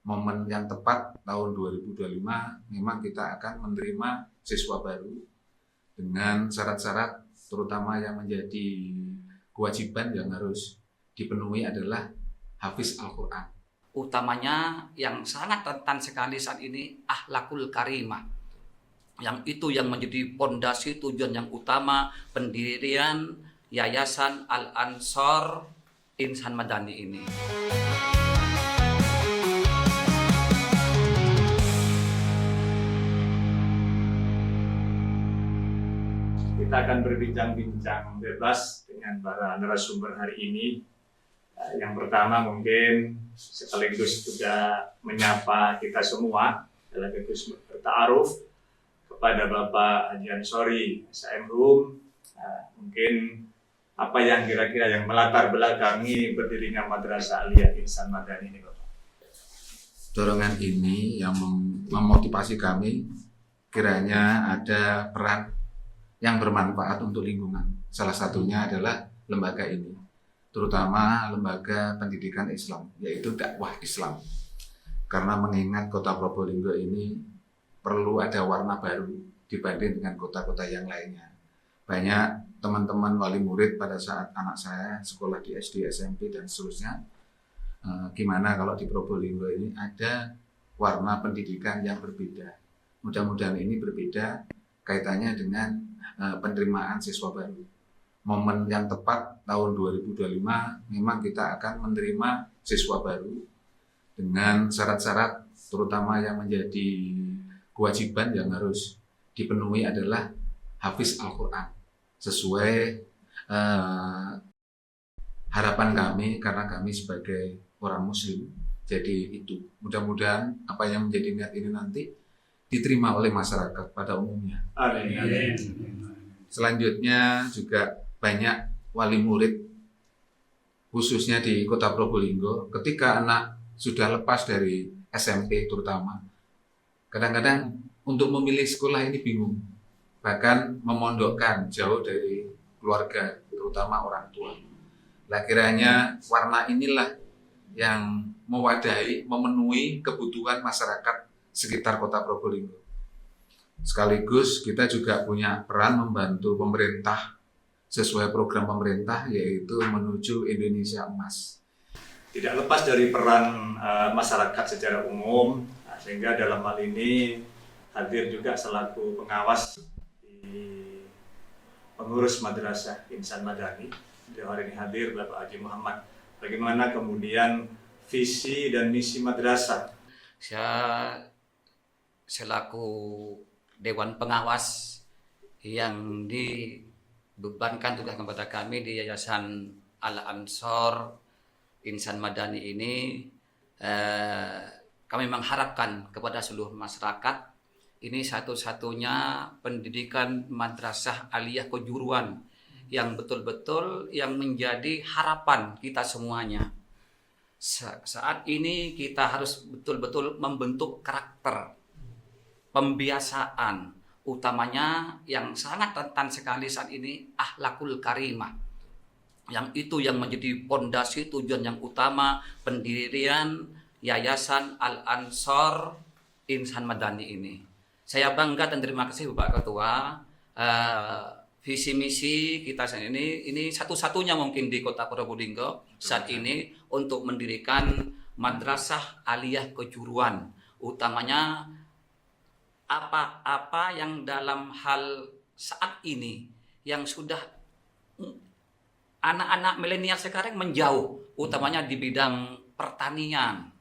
momen yang tepat tahun 2025 memang kita akan menerima siswa baru dengan syarat-syarat terutama yang menjadi kewajiban yang harus dipenuhi adalah hafiz Al-Quran. Utamanya yang sangat rentan sekali saat ini akhlakul karimah. Yang itu yang menjadi pondasi tujuan yang utama pendirian Yayasan Al-Ansor Insan Madani ini. Kita akan berbincang-bincang bebas dengan para narasumber hari ini. Yang pertama mungkin sekaligus juga menyapa kita semua, sekaligus bertaaruf kepada Bapak Haji Ansori SMHum. Mungkin apa yang kira-kira yang melatar belakangi berdirinya Madrasah Aliyah Insan Madani ini, Bapak? Dorongan ini yang memotivasi kami kiranya ada peran yang bermanfaat untuk lingkungan. Salah satunya adalah lembaga ini, terutama lembaga pendidikan Islam, yaitu dakwah Islam. Karena mengingat kota Probolinggo ini perlu ada warna baru dibanding dengan kota-kota yang lainnya. Banyak teman-teman wali murid pada saat anak saya sekolah di SD, SMP, dan seterusnya, gimana kalau di Probolinggo ini ada warna pendidikan yang berbeda. Mudah-mudahan ini berbeda kaitannya dengan penerimaan siswa baru. Momen yang tepat tahun 2025 memang kita akan menerima siswa baru dengan syarat-syarat terutama yang menjadi kewajiban yang harus dipenuhi adalah hafiz Al-Quran sesuai harapan kami karena kami sebagai orang muslim. Jadi itu mudah-mudahan apa yang menjadi niat ini nanti diterima oleh masyarakat pada umumnya. Amin. Selanjutnya juga banyak wali murid khususnya di kota Probolinggo ketika anak sudah lepas dari SMP terutama kadang-kadang untuk memilih sekolah ini bingung, bahkan memondokkan jauh dari keluarga terutama orang tua. Nah, kiranya warna inilah yang mewadahi, memenuhi kebutuhan masyarakat sekitar kota Probolinggo. Sekaligus kita juga punya peran membantu pemerintah sesuai program pemerintah yaitu menuju Indonesia Emas. Tidak lepas dari peran masyarakat secara umum, sehingga dalam hal ini hadir juga selaku pengawas di pengurus Madrasah Insan Madani. Beliau hari ini hadir Bapak Haji Muhammad. Bagaimana kemudian visi dan misi madrasah? Saya selaku Dewan Pengawas yang dibebankan tugas kepada kami di Yayasan Al-Ansor Insan Madani ini, kami mengharapkan kepada seluruh masyarakat ini satu-satunya pendidikan madrasah aliyah kejuruan yang betul-betul yang menjadi harapan kita semuanya. Saat ini kita harus betul-betul membentuk karakter, pembiasaan, utamanya yang sangat rentan sekali saat ini akhlakul karimah. Yang itu yang menjadi pondasi tujuan yang utama pendirian Yayasan Al-Ansor Insan Madani ini. Saya bangga dan terima kasih Bapak Ketua. Visi misi kita saat ini satu-satunya mungkin di Kota Probolinggo saat ini untuk mendirikan Madrasah Aliyah Kejuruan, utamanya apa yang dalam hal saat ini yang sudah anak-anak milenial sekarang menjauh, utamanya di bidang pertanian.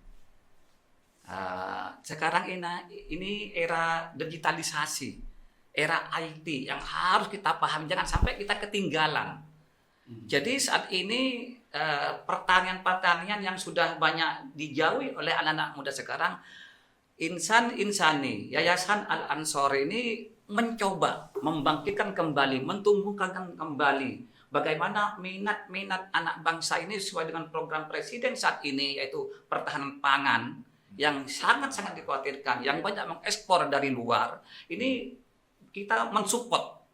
Sekarang ini era digitalisasi, era IT yang harus kita pahami, jangan sampai kita ketinggalan. Jadi saat ini pertanian-pertanian yang sudah banyak dijauhi oleh anak-anak muda sekarang, Insani, Yayasan Al-Ansor ini mencoba membangkitkan kembali, mentumbuhkan kembali bagaimana minat anak bangsa ini sesuai dengan program Presiden saat ini, yaitu pertahanan pangan yang sangat-sangat dikhawatirkan, yang banyak mengekspor dari luar. Ini kita mensupport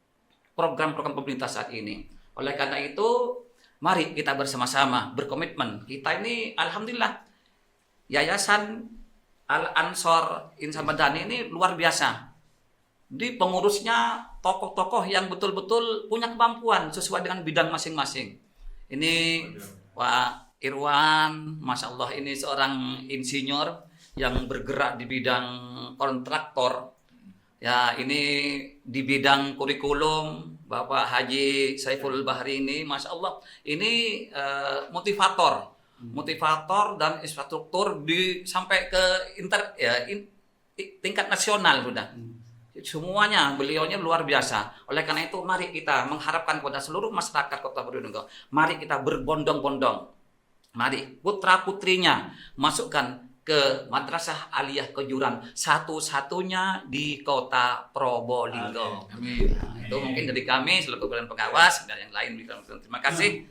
program-program pemerintah saat ini. Oleh karena itu, mari kita bersama-sama berkomitmen. Kita ini alhamdulillah Yayasan Al-Ansor Insan Madani ini luar biasa. Di pengurusnya tokoh-tokoh yang betul-betul punya kemampuan sesuai dengan bidang masing-masing. Ini Pak Irwan, Masya Allah, ini seorang insinyur yang bergerak di bidang kontraktor. Ya, ini di bidang kurikulum, Bapak Haji Saiful Bahri ini, Masya Allah, ini motivator dan infrastruktur sampai ke tingkat nasional sudah. Semuanya beliaunya luar biasa. Oleh karena itu mari kita mengharapkan kepada seluruh masyarakat Kota Probolinggo, mari kita berbondong-bondong. Mari putra-putrinya masukkan ke Madrasah Aliyah Kejuran, satu-satunya di Kota Probolinggo. Amin. Nah, itu mungkin dari kami selaku Dewan Pengawas dan yang lain. Terima kasih.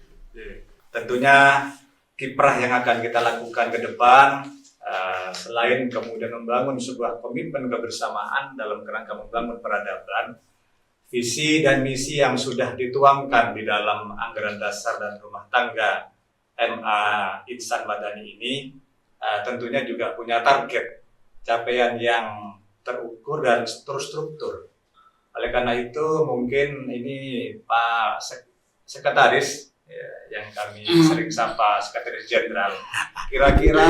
Tentunya kiprah yang akan kita lakukan ke depan, selain kemudian membangun sebuah komitmen kebersamaan dalam kerangka membangun peradaban, visi dan misi yang sudah dituangkan di dalam anggaran dasar dan rumah tangga MA Insan Madani ini tentunya juga punya target capaian yang terukur dan terstruktur. Oleh karena itu mungkin ini Pak Sekretaris yang kami sering sapa Sekretaris Jenderal, kira-kira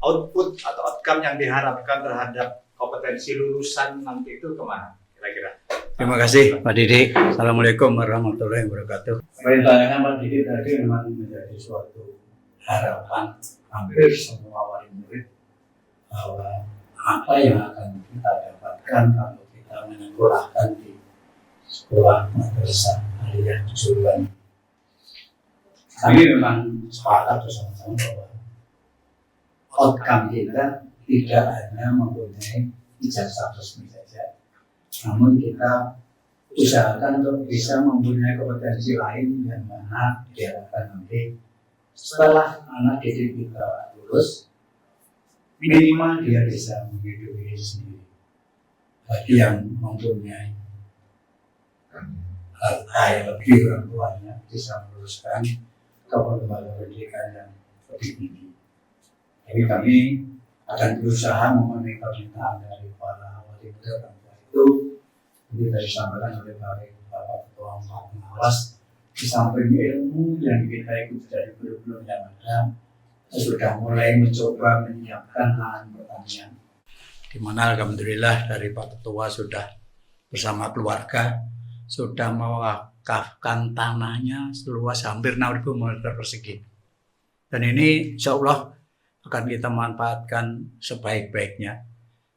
output atau outcome yang diharapkan terhadap kompetensi lulusan nanti itu kemana kira-kira? Terima kasih Pak Didik. Assalamualaikum warahmatullahi wabarakatuh. Perintahnya Pak Didik tadi memang menjadi suatu harapan hampir semua wali murid bahwa apa yang akan kita dapatkan kalau kita menyekolahkan di sekolah madrasah aliyah Kejuruan. Kami memang sepakat bersama-sama bahwa outcome kita tidak hanya mempunyai ijazah resmi saja, namun kita usahakan untuk bisa mempunyai kompetensi lain yang mana diharapkan nanti setelah anak didik kita lulus, minimal dia bisa menghidupi diri sendiri. Bagi yang mempunyai hal lebih orang tuanya bisa meneruskan ke lembaga pendidikan yang lebih tinggi. Jadi kami akan berusaha memenuhi permintaan dari para wali murid orang tua itu. Jadi dari disampaikan oleh Bapak Ketua Pengawas, di samping ilmu yang kita ikuti dari guru-guru yang ada, kita sudah mulai mencoba menyiapkan lahan pertanian. Di mana alhamdulillah dari Pak Ketua sudah bersama keluarga sudah mewakafkan tanahnya seluas hampir 6.000 meter persegi. Dan ini insya Allah akan kita manfaatkan sebaik-baiknya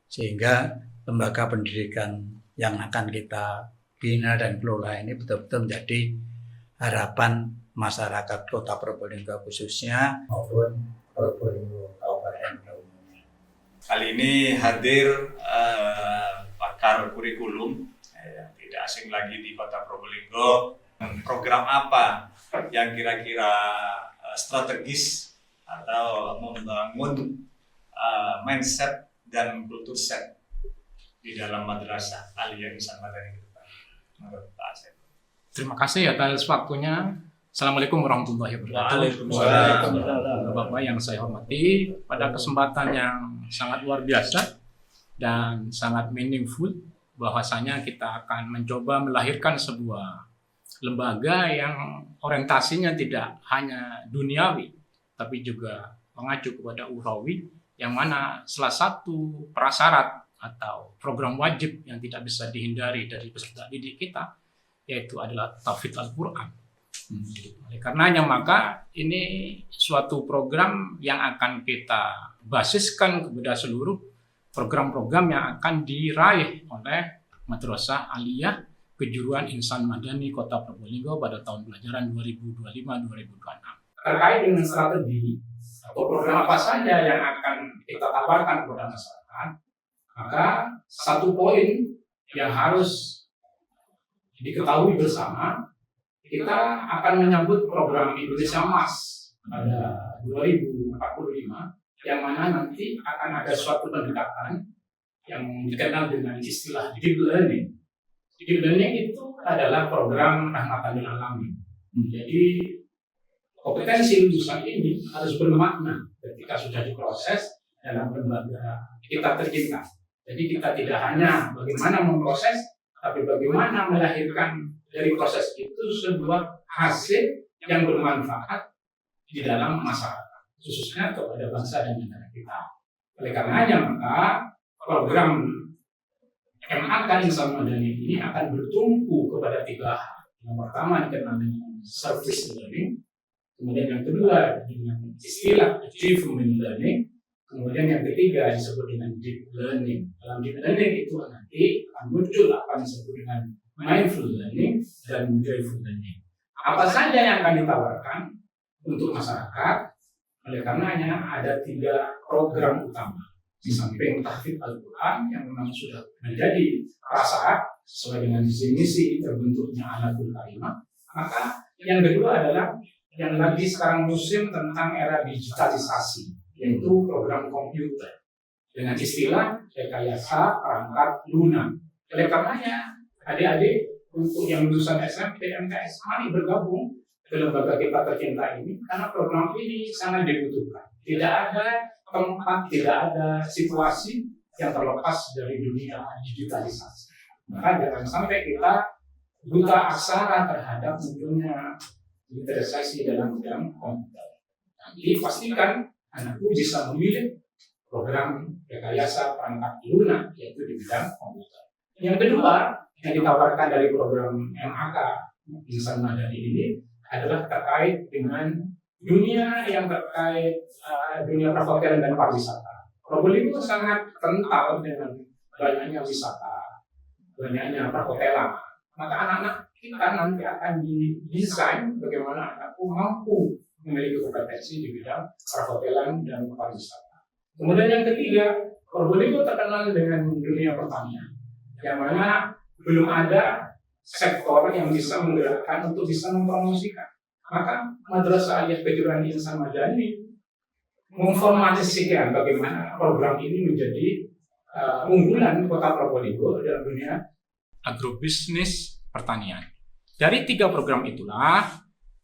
sehingga lembaga pendidikan yang akan kita bina dan kelola ini betul-betul menjadi harapan masyarakat Kota Probolinggo khususnya maupun Probolinggo Kabupaten umumnya. Kali ini hadir pakar kurikulum yang tidak asing lagi di Kota Probolinggo. Program apa yang kira-kira strategis atau membangun mindset dan kultur set di dalam Madrasah Aliyah Insan Madani ke depan? Menurut Pak Asep. Terima kasih atas waktunya. Assalamualaikum warahmatullahi wabarakatuh. Bapak yang saya hormati, pada kesempatan yang sangat luar biasa dan sangat meaningful, bahwasanya kita akan mencoba melahirkan sebuah lembaga yang orientasinya tidak hanya duniawi, tapi juga mengacu kepada ukhrawi, yang mana salah satu prasyarat atau program wajib yang tidak bisa dihindari dari peserta didik kita yaitu adalah tahfidz Al-Quran. Oleh karenanya maka ini suatu program yang akan kita basiskan kepada seluruh program-program yang akan diraih oleh Madrasah Aliyah Kejuruan Insan Madani Kota Probolinggo pada tahun pelajaran 2025-2026. Terkait dengan strategi atau program apa saja yang akan kita tawarkan kepada masyarakat, maka satu poin yang harus diketahui bersama, kita akan menyambut program Indonesia Emas pada 2045, yang mana nanti akan ada suatu pendekatan yang dikenal dengan istilah deep learning. Deep learning itu adalah program rahmatan lil alamin. Jadi kompetensi lulusan ini harus bermakna ketika sudah diproses dalam lembaga kita tercinta. Jadi kita tidak hanya bagaimana memproses, tapi bagaimana melahirkan dari proses itu sebuah hasil yang bermanfaat di dalam masyarakat, khususnya kepada bangsa dan negara kita. Oleh karenanya maka program MAK Insan Madani ini akan bertumpu kepada 3 hal. Yang pertama dikenal dengan service learning, kemudian yang kedua dengan istilah achievement learning, kemudian yang ketiga disebut dengan deep learning. Dalam deep learning itu nanti akan muncul apa yang disebut dengan mindful learning dan joyful learning. Apa saja yang akan ditawarkan untuk masyarakat? Oleh karenanya ada 3 program utama. Di samping tahfidz Al-Quran yang memang sudah menjadi rasa sesuai dengan visi misi terbentuknya Ahlakul Karimah, maka yang kedua adalah yang lagi sekarang musim tentang era digitalisasi, yaitu program komputer dengan istilah rekayasa perangkat lunak. Oleh karenanya adik-adik untuk yang lulusan SMP, MTS, mari bergabung ke lembaga kita tercinta ini karena program ini sangat dibutuhkan. Tidak ada tempat, tidak ada situasi yang terlepas dari dunia digitalisasi. Maka jangan sampai kita buta aksara terhadap munculnya digitalisasi dalam bidang komputer. Jadi pastikan anakku bisa memilih program rekayasa perangkat lunak yaitu di bidang komputer. Yang kedua yang ditawarkan dari program MAK Insan Madani ini adalah terkait dengan dunia yang terkait dunia perhotelan dan pariwisata. Probolinggo sangat kental dengan banyaknya wisata, banyaknya perhotelan. Maka anak-anak kita nanti akan didesain bagaimana anakku mampu memiliki kompetensi di bidang perhotelan dan pariwisata. Kemudian yang ketiga, Probolinggo terkenal dengan dunia pertanian, yang mana belum ada sektor yang bisa menggerakkan untuk bisa mempromosikan. Maka Madrasah Aliyah Kejuruan Insan Madani memformulasikan bagaimana program ini menjadi unggulan Kota Probolinggo dalam dunia agrobisnis pertanian. Dari 3 program itulah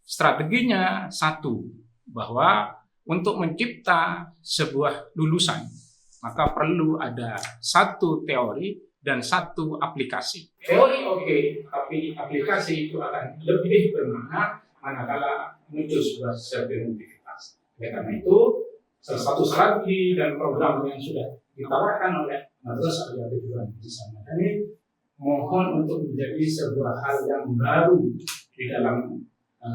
strateginya satu, bahwa untuk mencipta sebuah lulusan maka perlu ada 1 teori dan 1 aplikasi. Teori oke, tapi aplikasi itu akan lebih bermakna manakala muncul sebuah sertifikasi. Karena itu salah satu strategi dan program yang sudah ditawarkan oleh Madrasah Aliyah Kejuruan Insan Madani mohon untuk menjadi sebuah hal yang baru di dalam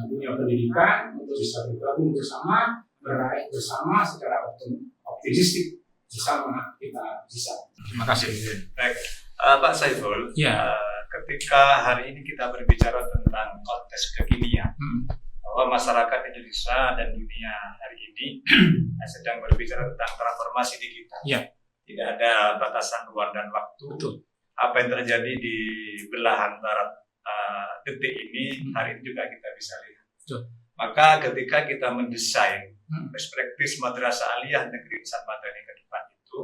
dunia pendidikan untuk bisa bergabung bersama, meraih bersama secara optimistik bersama kita bisa. Terima kasih. Baik, Pak Saiful. Ya. Ketika hari ini kita berbicara tentang konteks kekinian, bahwa masyarakat Indonesia dan dunia hari ini sedang berbicara tentang transformasi digital. Ya. Tidak ada batasan ruang dan waktu. Betul. Apa yang terjadi di belahan barat detik ini hari ini juga kita bisa lihat. Betul. Maka ketika kita mendesain perspektif Madrasah Aliyah Negeri Insan Madani ke depan itu,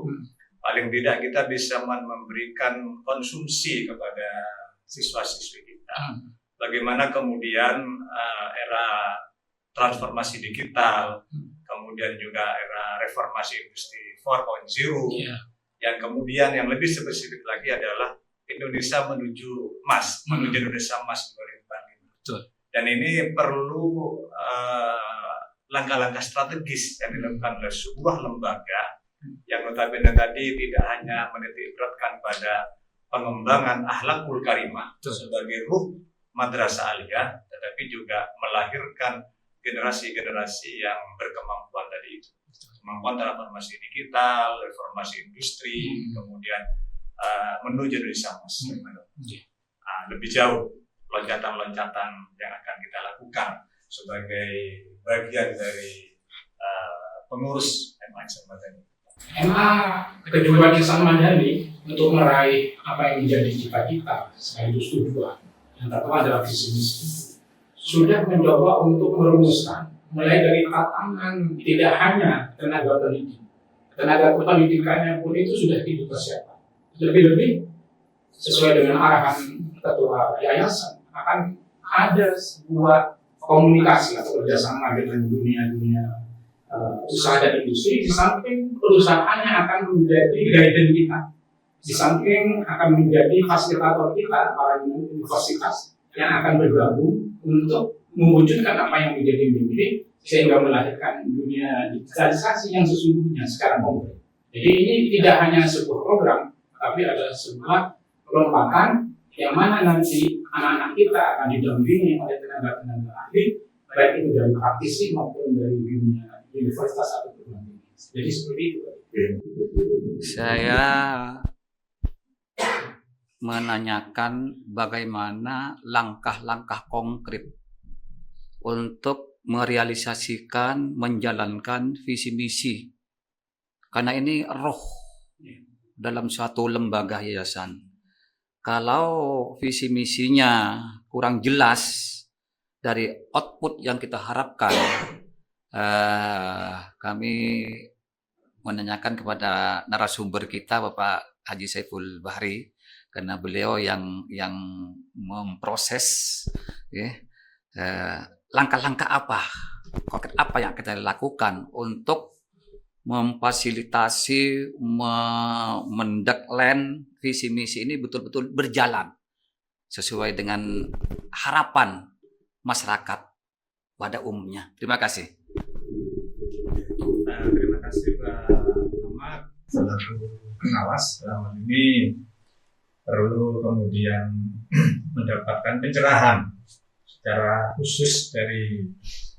paling tidak kita bisa memberikan konsumsi kepada siswa-siswi kita. Bagaimana kemudian era transformasi digital, kemudian juga era reformasi industri 4.0, yang kemudian yang lebih spesifik lagi adalah Indonesia menuju emas, menuju Indonesia emas 2045. Betul. Dan ini perlu langkah-langkah strategis yang dilakukan oleh sebuah lembaga yang notabene tadi tidak hanya menitik beratkan pada pengembangan akhlakul karimah sebagai ruh Madrasah Aliyah, tetapi juga melahirkan generasi-generasi yang berkemampuan tadi itu. Kemampuan transformasi digital, reformasi industri, kemudian menuju Indonesia emas. Lebih jauh loncatan-loncatan yang akan kita lakukan sebagai bagian dari pengurus MA Insan Madani. MA Kejuruan Insan Madani untuk meraih apa yang menjadi cita-cita sekaligus tujuan yang pertama adalah visi misi, sudah mencoba untuk merumuskan mulai dari tantangan tidak hanya tenaga pendidik, tenaga pendidikannya pun itu sudah dipersiapkan. Lebih-lebih sesuai dengan arahan ketua yayasan akan ada sebuah komunikasi atau kerjasama dengan dunia usaha dan industri, di samping perusahaannya akan menjadi guide kita, di samping akan menjadi fasilitator kita para universitas yang akan bergabung untuk mewujudkan apa yang menjadi mimpi sehingga melahirkan dunia digitalisasi yang sesungguhnya secara konkret. Jadi ini tidak hanya sebuah program, tapi adalah sebuah lompatan yang mana nanti anak-anak kita akan didampingi oleh tenaga-tenaga ahli, baik itu dari praktisi maupun dari dunia universitas atau perguruan tinggi. Jadi seperti itu. Saya menanyakan bagaimana langkah-langkah konkret untuk merealisasikan, menjalankan visi misi. Karena ini roh dalam suatu lembaga yayasan. Kalau visi misinya kurang jelas dari output yang kita harapkan, kami menanyakan kepada narasumber kita Bapak Haji Saiful Bahri, karena beliau yang memproses langkah-langkah apa, konkret apa yang kita lakukan untuk memfasilitasi, mendeklan visi misi ini betul-betul berjalan sesuai dengan harapan masyarakat pada umumnya. Terima kasih. Terima kasih Pak Ahmad selaku pengawas dalam hal ini perlu kemudian mendapatkan pencerahan secara khusus dari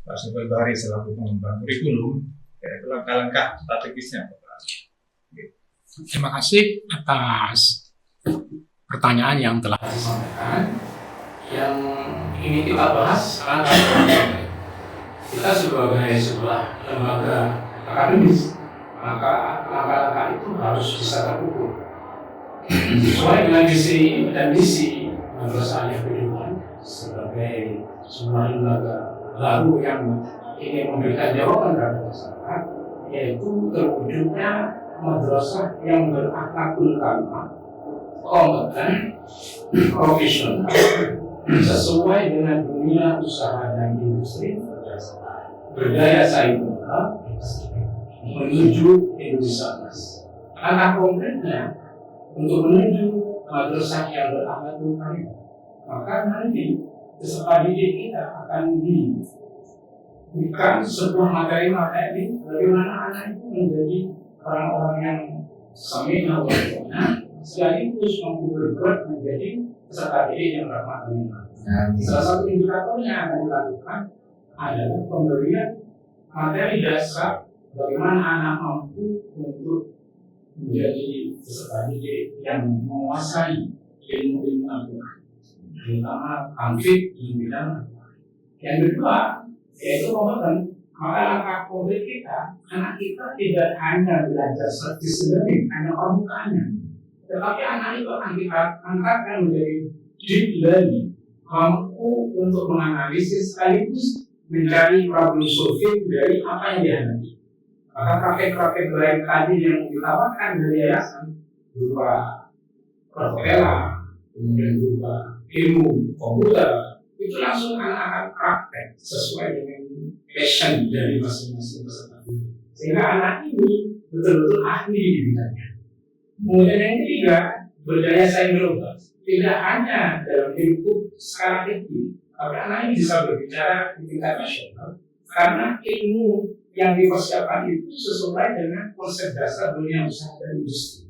Pak Saiful Bahri selaku pengembang kurikulum. Itu langkah-langkah strategisnya Pak. Terima kasih atas pertanyaan yang telah disampaikan. Yang ini kita bahas sekarang kita sebagai sebuah lembaga akademis, maka langkah-langkah itu harus bisa terukur sesuai dengan visi dan misi Madrasah Al-Hidayah sebagai sebuah lembaga baru yang ingin memberikan jawaban kepada masyarakat, yaitu terwujudnya madrasah yang berakhlakul karimah, kompeten, profesional, sesuai dengan dunia usaha dan industri, berdaya saing global, menuju Indonesia Emas. Langkah konkretnya untuk menuju madrasah yang berakhlakul karimah, maka nanti peserta didik kita akan diberikan sebuah materi-materi bagaimana anak itu menjadi orang-orang yang samina wajibnya sekaligus mampu berbuat menjadi peserta didik yang ramah lingkungan. Salah satu indikatornya yang akan dilakukan adalah pemberian materi dasar bagaimana anak mampu untuk menjadi peserta didik yang menguasai ilmu-ilmu Al-Quran, terutama konflik di bidang. Yang kedua, yaitu kompeten. Maka langkah konkret kita, anak kita tidak hanya belajar service learning, hanya pembukaannya, tetapi anak itu akan kita angkatkan menjadi deep learning, mampu untuk menganalisis sekaligus mencari problem solving dari apa yang dihadapi. Maka praktek-praktek baik tadi yang ditawarkan dari yayasan berupa perhotelan, kemudian berupa ilmu komputer, itu langsung anak akan praktek sesuai dengan passion dari masing-masing peserta didik, sehingga anak ini betul-betul ahli di bidangnya. Kemudian yang ketiga, berdaya saing global, tidak hanya dalam lingkup skala kecil, tapi anak ini bisa berbicara di tingkat nasional karena ilmu yang dipersiapkan itu sesuai dengan konsep dasar dunia usaha dan industri,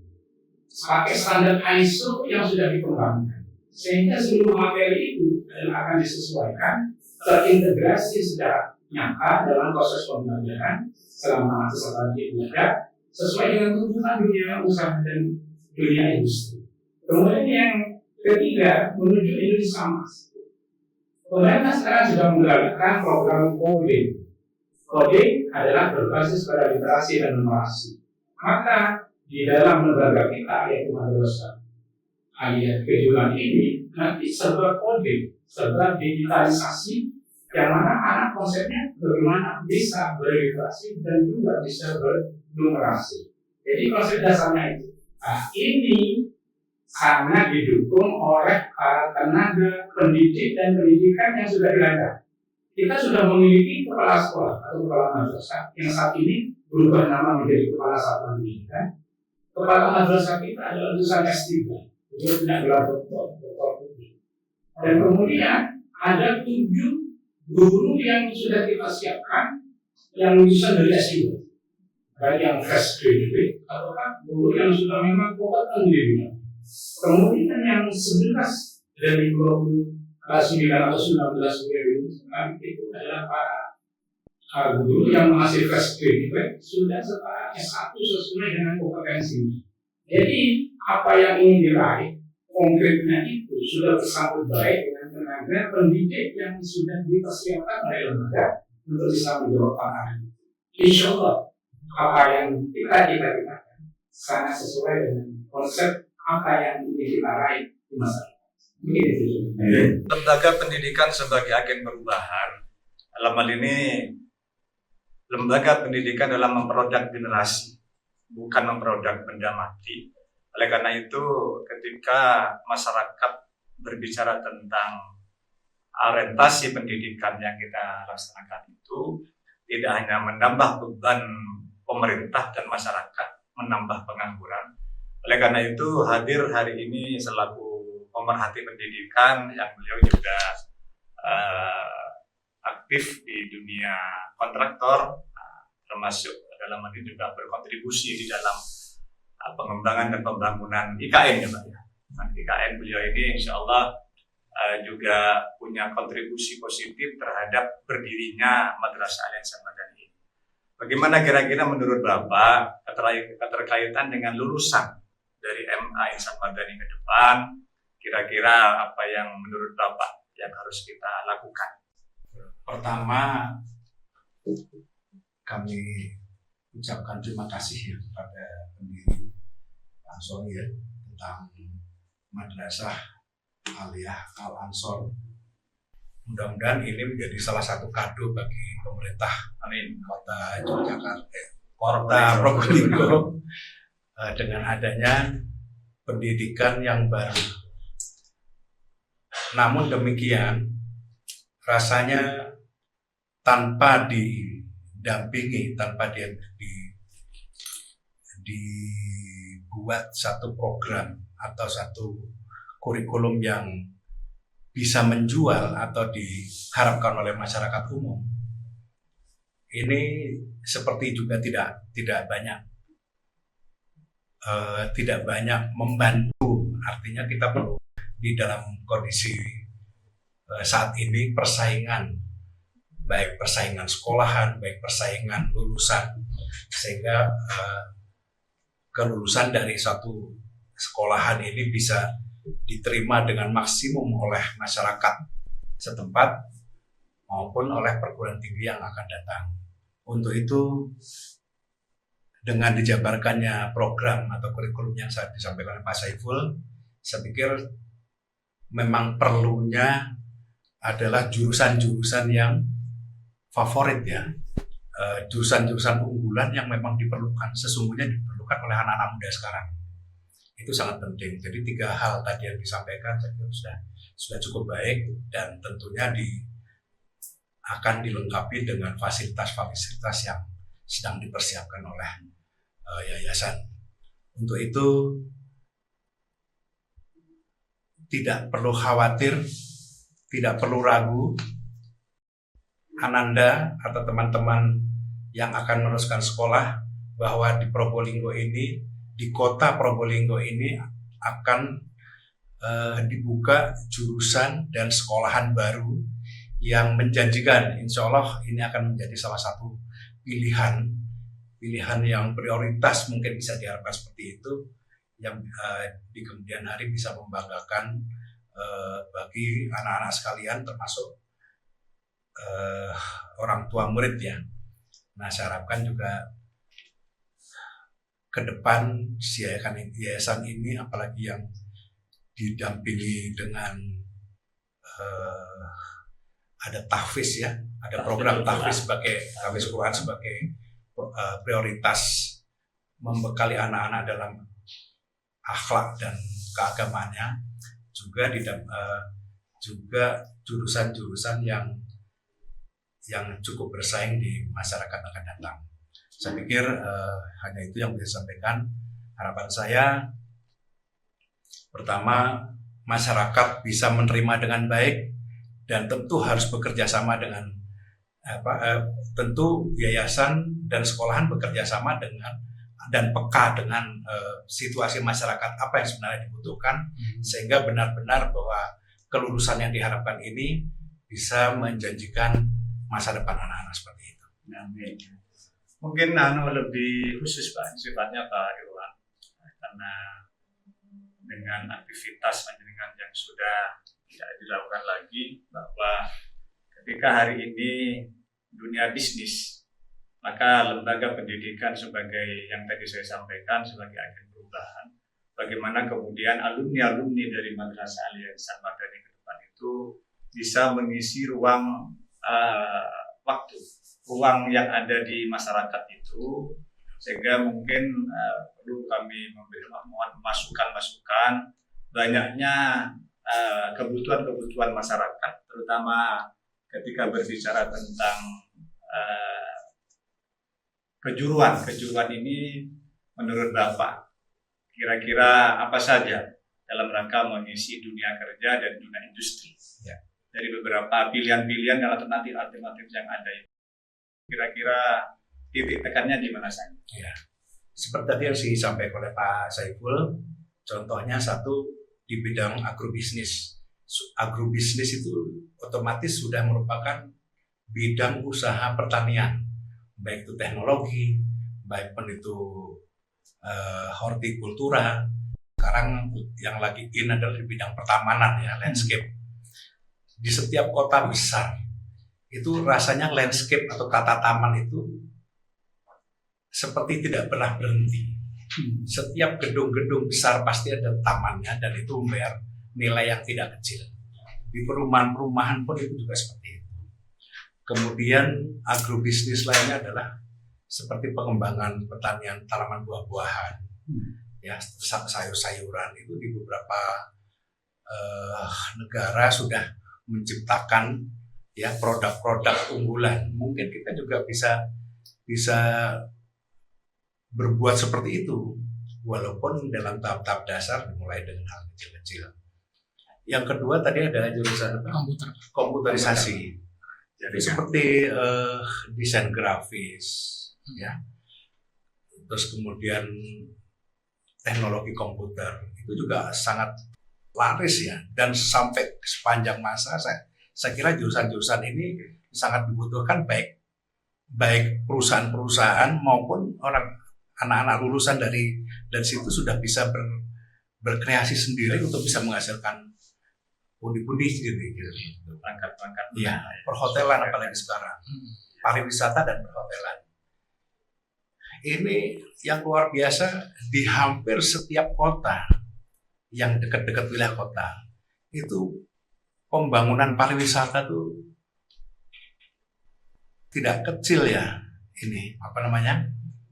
pakai standar ISO yang sudah dikembangkan, sehingga seluruh materi itu akan disesuaikan, terintegrasi secara nyata dalam proses pembelajaran selama peserta didik belajar sesuai dengan tuntutan dunia usaha dan dunia industri. Kemudian yang ketiga, menuju Indonesia Emas. Pemerintah sekarang sudah menggalakkan program coding. Coding adalah berbasis pada literasi dan numerasi. Maka di dalam lembaga kita, yaitu Madrasah Aliyah Kejuruan ini, nanti serba coding, serba digitalisasi, yang mana anak konsepnya bagaimana bisa berliterasi dan juga bisa bernumerasi. Jadi konsep dasarnya itu. Nah, ini sangat didukung oleh para tenaga pendidik dan pendidikan yang sudah dilancar. kita sudah memiliki kepala sekolah atau kepala madrasah yang saat ini berubah nama menjadi kepala satuan pendidikan. Kepala madrasah kita adalah lulusan S3, dia punya gelar doktor. Dan kemudian ada 7 guru yang sudah kita siapkan yang lulusan dari S2, baik yang fresh graduate atau guru yang sudah memang kompeten di bidang. Kemudian yang 11 dari 29 atau 19 itu adalah para guru yang masih fresh graduate sudah setara S1 sesuai dengan kompetensi. Jadi apa yang ingin diraih konkretnya itu sudah bersambut baik dengan tenaga pendidik yang sudah dipersiapkan oleh lembaga untuk bisa menjawab tantangan. Insya Allah apa yang kita cita-citakan sangat sesuai dengan konsep apa yang ingin kita raih di masa depan. Lembaga pendidikan sebagai agen perubahan, dalam hal ini lembaga pendidikan dalam memproduk generasi, bukan memproduk benda mati. Oleh karena itu, ketika masyarakat berbicara tentang orientasi pendidikan yang kita laksanakan itu, tidak hanya menambah beban pemerintah dan masyarakat, menambah pengangguran. Oleh karena itu, hadir hari ini selaku pemerhati pendidikan yang beliau juga aktif di dunia kontraktor, termasuk dalam hal ini juga berkontribusi di dalam pengembangan dan pembangunan IKN ya Pak ya. Nah, IKN beliau ini insya Allah juga punya kontribusi positif terhadap berdirinya Madrasah Al-Ihsan Madani. Bagaimana kira-kira menurut Bapak keterkaitan dengan lulusan dari MA Ihsan Madani ke depan? Kira-kira apa yang menurut Bapak yang harus kita lakukan? Pertama, kami ucapkan terima kasih ya kepada pendiri Ansor ya tentang Madrasah Aliyah Al-Ansor. Mudah-mudahan ini menjadi salah satu kado bagi pemerintah Kota Yogyakarta, Kota Probolinggo dengan adanya pendidikan yang baru. Namun demikian, rasanya tanpa didampingi, tanpa dibuat satu program atau satu kurikulum yang bisa menjual atau diharapkan oleh masyarakat umum, ini seperti juga tidak banyak membantu. Artinya kita perlu di dalam kondisi saat ini persaingan, baik persaingan sekolahan, baik persaingan lulusan, sehingga kelulusan dari satu sekolahan ini bisa diterima dengan maksimum oleh masyarakat setempat maupun oleh perguruan tinggi yang akan datang. Untuk itu, dengan dijabarkannya program atau kurikulum yang saya disampaikan oleh Pak Saiful, saya pikir memang perlunya adalah jurusan-jurusan yang favorit ya, jurusan-jurusan unggulan yang memang sesungguhnya diperlukan oleh anak-anak muda sekarang. Itu sangat penting. Jadi 3 hal tadi yang disampaikan saya kira sudah cukup baik dan tentunya akan dilengkapi dengan fasilitas-fasilitas yang sedang dipersiapkan oleh yayasan. Untuk itu tidak perlu khawatir, tidak perlu ragu, Ananda atau teman-teman yang akan meneruskan sekolah bahwa di Probolinggo ini, di kota Probolinggo ini akan dibuka jurusan dan sekolahan baru yang menjanjikan. Insya Allah ini akan menjadi salah satu pilihan yang prioritas, mungkin bisa diharapkan seperti itu, yang di kemudian hari bisa membanggakan bagi anak-anak sekalian, termasuk orang tua murid ya. Nah, saya harapkan juga ke depan yayasan ini, apalagi yang didampingi dengan ada tahfiz ya, ada program tahfiz Quran sebagai prioritas membekali anak-anak dalam akhlak dan keagamaannya, juga juga jurusan-jurusan yang yang cukup bersaing di masyarakat akan datang. Saya pikir hanya itu yang bisa sampaikan. Harapan saya, pertama, masyarakat bisa menerima dengan baik dan tentu harus bekerja sama dengan tentu yayasan dan sekolahan bekerja sama dengan dan peka dengan situasi masyarakat apa yang sebenarnya dibutuhkan, sehingga benar-benar bahwa kelulusan yang diharapkan ini bisa menjanjikan masa depan anak-anak seperti itu. Amin. Mungkin lebih khusus Pak, sifatnya Pak Irwan, karena dengan aktivitas panjenengan yang sudah tidak dilakukan lagi, bahwa ketika hari ini dunia bisnis, maka lembaga pendidikan sebagai yang tadi saya sampaikan sebagai agen perubahan, bagaimana kemudian alumni-alumni dari Madrasah Al-Ihsan Madani ke depan itu bisa mengisi ruang waktu, ruang yang ada di masyarakat itu, sehingga mungkin perlu kami memohon masukan-masukan banyaknya kebutuhan-kebutuhan masyarakat, terutama ketika berbicara tentang kejuruan ini menurut Bapak kira-kira apa saja dalam rangka mengisi dunia kerja dan dunia industri ya. Dari beberapa pilihan-pilihan dan alternatif yang ada itu, kira-kira titik tekannya di mana saja? Ya. Seperti tadi yang disampaikan oleh Pak Saiful, contohnya satu di bidang agrobisnis. Agrobisnis itu otomatis sudah merupakan bidang usaha pertanian, baik itu teknologi, baik pun itu hortikultura. Sekarang yang lagi in adalah di bidang pertamanan ya, landscape. Di setiap kota besar itu rasanya landscape atau tata taman itu seperti tidak pernah berhenti. Setiap gedung-gedung besar pasti ada tamannya dan itu membayar nilai yang tidak kecil. Di perumahan-perumahan pun itu juga seperti itu. Kemudian agrobisnis lainnya adalah seperti pengembangan pertanian tanaman buah-buahan, ya sayur-sayuran itu di beberapa negara sudah menciptakan ya produk-produk unggulan. Mungkin kita juga bisa berbuat seperti itu, walaupun dalam tahap-tahap dasar dimulai dengan hal kecil-kecil. Yang kedua tadi ada jurusan komputerisasi. Jadi seperti desain grafis, ya. Terus kemudian teknologi komputer itu juga sangat laris ya, dan sampai sepanjang masa saya kira jurusan-jurusan ini sangat dibutuhkan baik perusahaan-perusahaan maupun anak-anak lulusan dari situ sudah bisa berkreasi sendiri untuk bisa menghasilkan pundi-pundi sendiri gitu. Perangkat-perangkat. Iya, perhotelan apalagi sekarang. Pariwisata dan perhotelan. Ini yang luar biasa di hampir setiap kota yang dekat-dekat wilayah kota. Itu pembangunan pariwisata tuh tidak kecil ya ini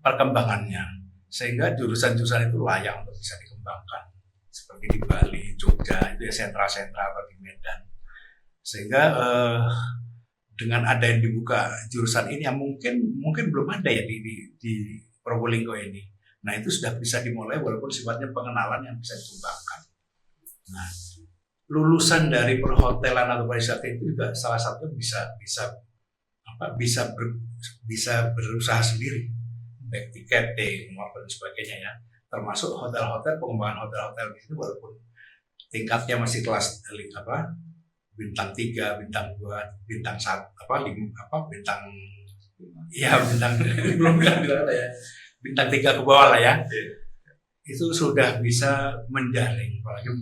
perkembangannya, sehingga jurusan-jurusan itu layak untuk bisa dikembangkan seperti di Bali, Jogja itu ya sentra-sentra atau di Medan, sehingga dengan ada yang dibuka jurusan ini yang mungkin belum ada ya di Probolinggo ini. Nah itu sudah bisa dimulai walaupun sifatnya pengenalan yang bisa dikembangkan. Nah lulusan dari perhotelan atau pariwisata itu juga salah satu bisa berusaha sendiri, baik tiketing maupun sebagainya ya, termasuk hotel-hotel, pengembangan hotel-hotel itu walaupun tingkatnya masih kelas bintang 3, bintang 2, bintang 1 bintang belum bilang ya, bintang 3 ke bawah lah ya. Itu sudah bisa menjaring, apalagi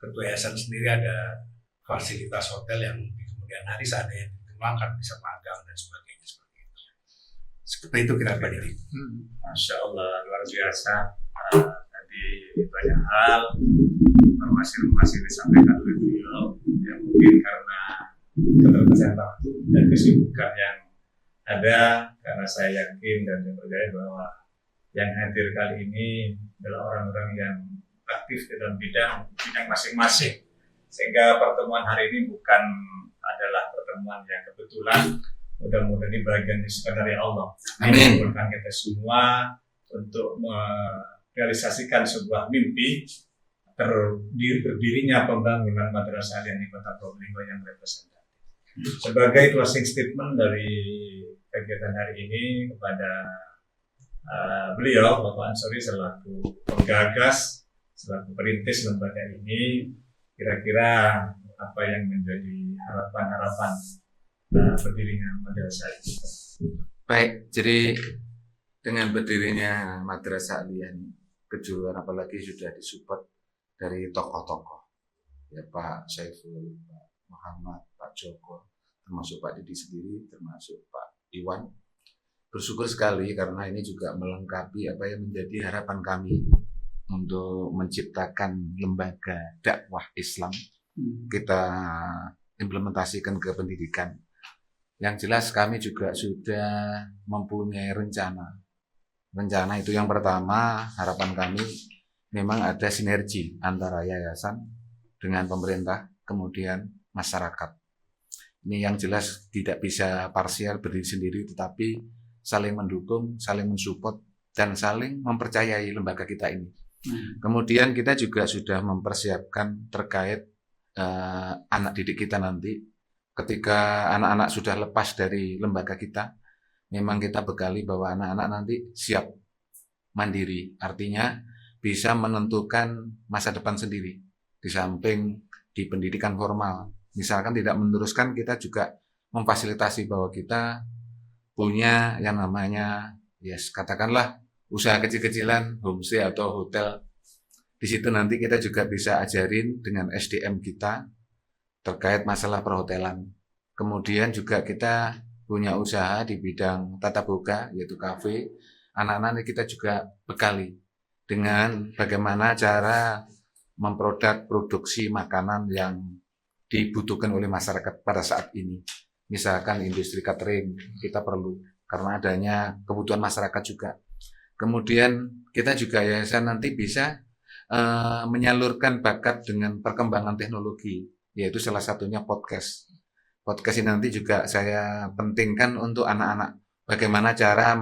ketua yayasan sendiri ada fasilitas hotel yang di kemudian hari saat yang dikembangkan bisa magang dan sebagainya seperti itu. Seperti itu kira-kira ini. Masya Allah, luar biasa. Tadi banyak hal, informasi disampaikan oleh beliau yang mungkin karena keterbatasan waktu dan kesibukan yang ada, karena saya yakin dan saya percaya bahwa yang hadir kali ini adalah orang-orang yang aktif dalam bidang masing-masing, sehingga pertemuan hari ini bukan adalah pertemuan pertemuan yang kebetulan. Mudah-mudahan ini bagian dari Allah. Amin. Mengumpulkan kita semua untuk merealisasikan sebuah mimpi berdirinya pembangunan Madrasah Aliyah di Kota Probolinggo yang representatif. Sebagai closing statement dari kegiatan hari ini kepada beliau, Bapak Ansori selaku penggagas, selaku perintis lembaga ini, kira-kira apa yang menjadi harapan-harapan berdirinya madrasah ini? Baik, jadi dengan berdirinya Madrasah Aliyah Kejuruan, apalagi sudah disupport dari tokoh-tokoh, ya Pak Saiful, Pak Muhammad, Pak Joko, termasuk Pak Didi sendiri, termasuk Pak Iwan. Bersyukur sekali karena ini juga melengkapi apa yang menjadi harapan kami untuk menciptakan lembaga dakwah Islam. Kita implementasikan ke pendidikan. Yang jelas kami juga sudah mempunyai rencana. Rencana itu yang pertama, harapan kami memang ada sinergi antara yayasan dengan pemerintah, kemudian masyarakat. Ini yang jelas tidak bisa parsial berdiri sendiri, tetapi saling mendukung, saling mensupport, dan saling mempercayai lembaga kita ini. Kemudian kita juga sudah mempersiapkan terkait anak didik kita nanti. Ketika anak-anak sudah lepas dari lembaga kita, memang kita bekali bahwa anak-anak nanti siap mandiri. Artinya bisa menentukan masa depan sendiri. Di samping di pendidikan formal. Misalkan tidak meneruskan, kita juga memfasilitasi bahwa kita punya yang namanya, katakanlah usaha kecil-kecilan, homestay atau hotel. Di situ nanti kita juga bisa ajarin dengan SDM kita terkait masalah perhotelan. Kemudian juga kita punya usaha di bidang tata boga, yaitu kafe. Anak-anak kita juga bekali dengan bagaimana cara memproduk produksi makanan yang dibutuhkan oleh masyarakat pada saat ini. Misalkan industri catering, kita perlu karena adanya kebutuhan masyarakat juga. Kemudian kita juga yayasan nanti bisa menyalurkan bakat dengan perkembangan teknologi, yaitu salah satunya podcast. Podcast ini nanti juga saya pentingkan untuk anak-anak. Bagaimana cara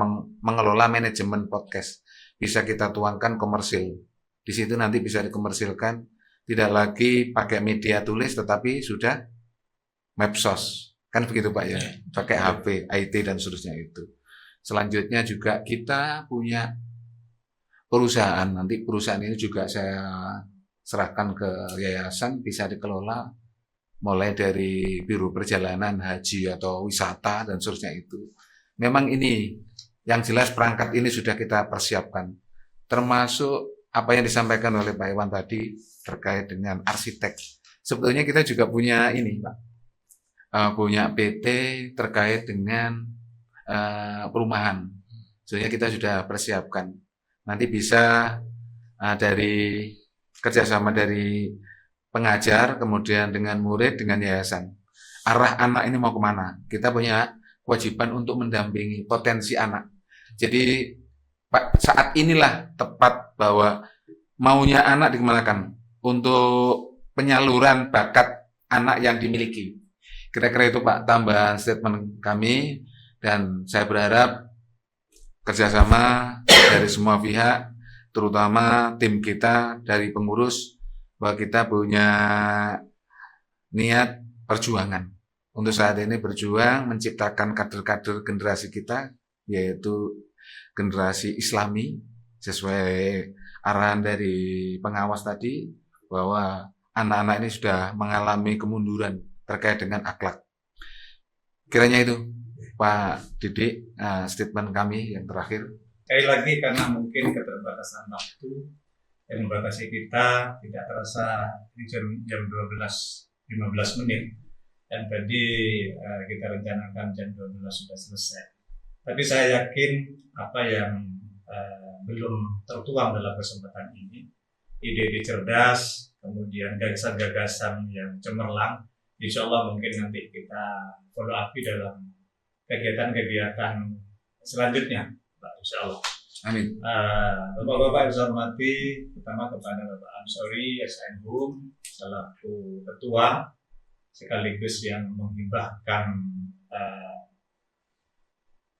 mengelola manajemen podcast. Bisa kita tuangkan komersil. Di situ nanti bisa dikomersilkan, tidak lagi pakai media tulis, tetapi sudah medsos. Kan begitu Pak ya, pakai HP, IT dan seterusnya itu. Selanjutnya juga kita punya perusahaan. Nanti perusahaan ini juga saya serahkan ke yayasan, bisa dikelola mulai dari biro perjalanan, haji atau wisata dan seterusnya itu. Memang ini yang jelas perangkat ini sudah kita persiapkan. Termasuk apa yang disampaikan oleh Pak Iwan tadi terkait dengan arsitek. Sebetulnya kita juga punya ini Pak. Punya PT terkait dengan perumahan. Sebenarnya kita sudah persiapkan. Nanti bisa dari kerjasama dari pengajar, kemudian dengan murid, dengan yayasan. Arah anak ini mau kemana? Kita punya kewajiban untuk mendampingi potensi anak. Jadi Pak, saat inilah tepat bahwa maunya anak dikemanakan untuk penyaluran bakat anak yang dimiliki. Kira-kira itu Pak tambahan statement kami, dan saya berharap kerjasama dari semua pihak, terutama tim kita dari pengurus, bahwa kita punya niat perjuangan. Untuk saat ini berjuang menciptakan kader-kader generasi kita, yaitu generasi Islami, sesuai arahan dari pengawas tadi, bahwa anak-anak ini sudah mengalami kemunduran terkait dengan akhlak. Kiranya itu Pak Didik, statement kami yang terakhir. Sekali lagi karena mungkin keterbatasan waktu yang membatasi kita, tidak terasa di jam 12.15 menit. Dan tadi kita rencanakan jam 12 sudah selesai. Tapi saya yakin apa yang belum tertuang dalam kesempatan ini, ide-ide cerdas, kemudian gagasan-gagasan yang cemerlang, insya Allah mungkin nanti kita follow up dalam kegiatan-kegiatan selanjutnya, insya Allah. Amin. Bapak-bapak yang saya hormati, pertama kepada Bapak Ansori SN Hum selaku ketua, sekaligus yang menghibahkan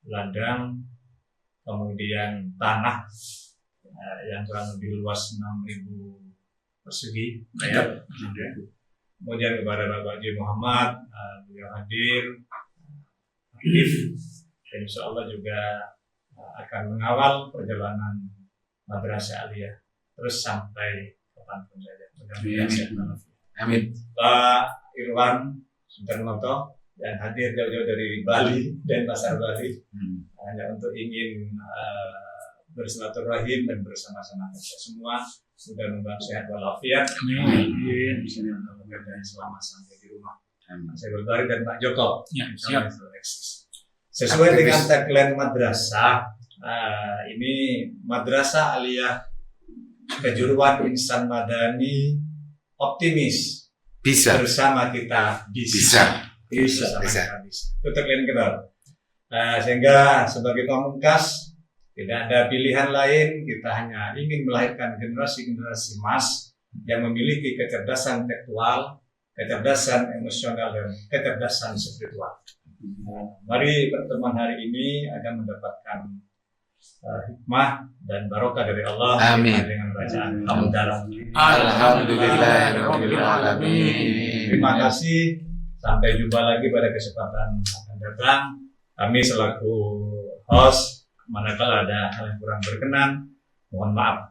ladang, kemudian tanah yang kurang lebih luas 6.000 persegi. Kemudian kepada Bapak Haji Muhammad, beliau hadir, aktif, dan insya Allah juga akan mengawal perjalanan Madrasah Aliyah terus sampai kapanpun saja. Amin. Pak Irwan Sudarnoto yang hadir jauh-jauh dari Bali dan Pasar Bali hanya untuk ingin bersilaturahim dan bersama-sama kita semua. Mudah-mudahan sehat walafiat. Amin. Dan selamat sampai di rumah. Saya berdoa dan Pak Joko. Ya, siap. Sesuai dengan tagline madrasah, ini Madrasah Aliyah Kejuruan Insan Madani optimis. Bisa. Bersama kita bisa. Bisa. Itu tagline kita. Sehingga sebagai pamungkas tidak ada pilihan lain, kita hanya ingin melahirkan generasi-generasi emas yang memiliki kecerdasan intelektual, kecerdasan emosional, dan kecerdasan spiritual. Mari pertemuan hari ini akan mendapatkan hikmah dan barokah dari Allah. Amin. Dengan bacaan hamdalah. Alhamdulillahirabbil alamin. Terima kasih. Sampai jumpa lagi pada kesempatan akan datang. Kami selaku host, manakala ada hal yang kurang berkenan, mohon maaf.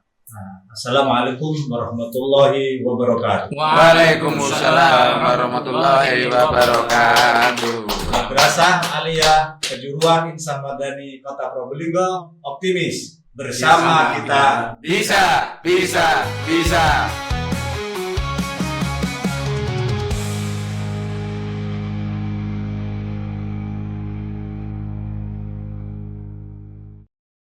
Assalamualaikum warahmatullahi wabarakatuh. Waalaikumsalam warahmatullahi wabarakatuh. Madrasah Aliyah Kejuruan Insan Madani Kota Probolinggo optimis bersama kita Bisa.